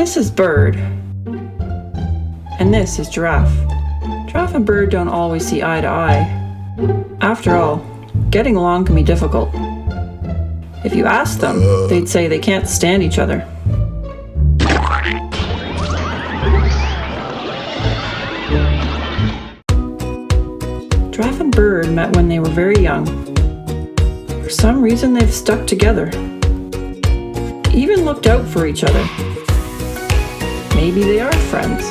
This is Bird. And this is Giraffe. Giraffe and Bird don't always see eye to eye. After all, getting along can be difficult. If you ask them, they'd say they can't stand each other. Giraffe and Bird met when they were very young. For some reason, they've stuck together. Even looked out for each other. Maybe they are friends.